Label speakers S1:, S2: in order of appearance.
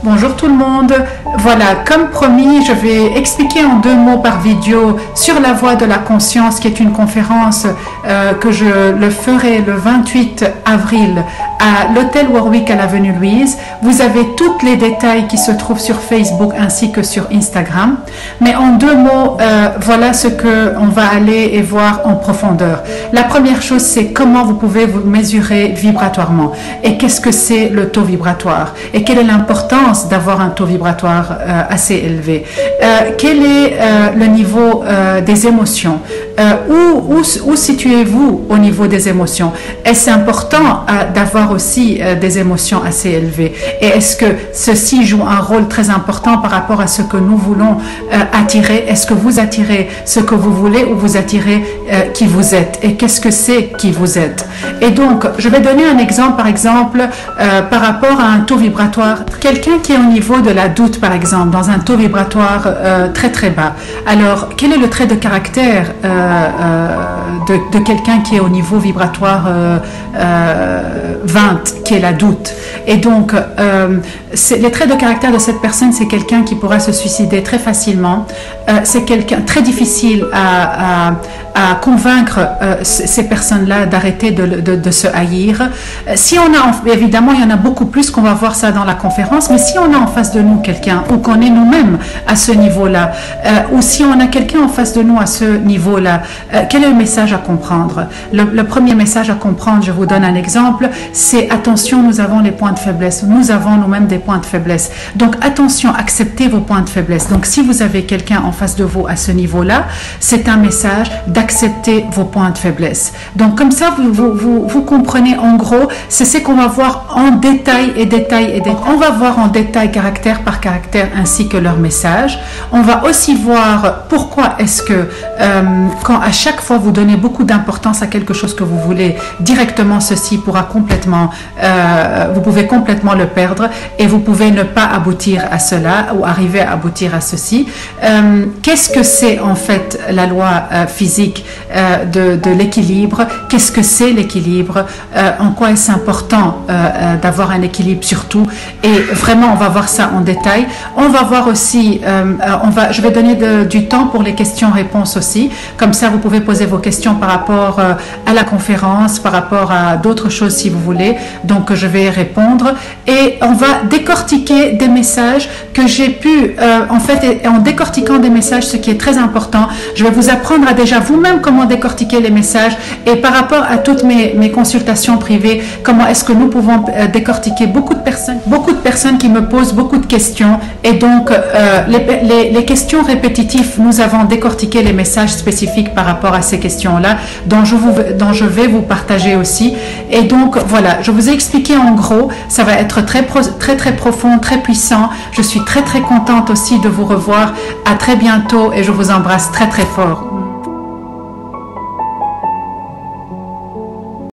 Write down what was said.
S1: Bonjour tout le monde, voilà, comme promis, je vais expliquer en 2 mots par vidéo sur la voie de la conscience, qui est une conférence que je le ferai le 28 avril à l'hôtel Warwick à l'avenue Louise. Vous avez tous les détails qui se trouvent sur Facebook ainsi que sur Instagram. Mais en 2 mots, voilà ce qu'on va aller et voir en profondeur. La première chose, c'est comment vous pouvez vous mesurer vibratoirement. Et qu'est-ce que c'est le taux vibratoire? Et quelle est l'importance d'avoir un taux vibratoire assez élevé? Quel est le niveau des émotions? Où situez-vous au niveau des émotions? Est-ce important d'avoir aussi des émotions assez élevées? Et est-ce que ceci joue un rôle très important par rapport à ce que nous voulons attirer? Est-ce que vous attirez ce que vous voulez ou vous attirez qui vous êtes? Et qu'est-ce que c'est qui vous êtes? Et donc, je vais donner un exemple, par exemple, par rapport à un taux vibratoire. Quelqu'un qui est au niveau de la doute, par exemple, dans un taux vibratoire très très bas. Alors, quel est le trait de caractère de quelqu'un qui est au niveau vibratoire 20, qui est la doute? Et donc, les traits de caractère de cette personne, c'est quelqu'un qui pourra se suicider très facilement. C'est quelqu'un très difficile à convaincre ces personnes-là d'arrêter de se haïr. Si on a, évidemment, il y en a beaucoup plus qu'on va voir ça dans la conférence, mais si on a en face de nous quelqu'un, ou qu'on est nous-mêmes à ce niveau-là, ou si on a quelqu'un en face de nous à ce niveau-là, quel est le message à comprendre? Le premier message à comprendre, je vous donne un exemple, c'est attention, nous avons les points de faiblesse, nous avons nous-mêmes des points de faiblesse. Donc attention, acceptez vos points de faiblesse. Donc si vous avez quelqu'un en face de vous à ce niveau-là, c'est un message d'accepter vos points de faiblesse. Donc comme ça, vous comprenez en gros, c'est ce qu'on va voir en détail et détail et détail. On va voir en détail caractère par caractère ainsi que leur message. On va aussi voir pourquoi est-ce que quand à chaque fois vous donnez beaucoup d'importance à quelque chose que vous voulez, directement ceci pourra complètement, vous pouvez complètement le perdre et vous pouvez ne pas aboutir à cela ou arriver à aboutir à ceci. Qu'est-ce que c'est en fait la loi physique de l'équilibre? Qu'est-ce que c'est l'équilibre? En quoi est-ce important d'avoir un équilibre surtout? Et vraiment, on va voir ça en détail. On va voir aussi, je vais donner du temps pour les questions-réponses aussi. Comme ça, vous pouvez poser vos questions par rapport à la conférence, par rapport à d'autres choses si vous voulez. Donc, je vais répondre. Et on va décortiquer des messages que j'ai pu, en fait, en décortiquant des messages, ce qui est très important, je vais vous apprendre à déjà vous-même comment décortiquer les messages et par rapport à toutes mes consultations privées, comment est-ce que nous pouvons décortiquer beaucoup de personnes qui me posent beaucoup de questions. Et donc, les questions répétitives, nous avons décortiqué les messages spécifiques par rapport à ces questions-là, dont je vais vous partager aussi. Et donc, voilà, je vous ai expliqué en gros, ça va être très profond, très puissant. Je suis très contente aussi de vous revoir. À très bientôt et je vous embrasse très fort.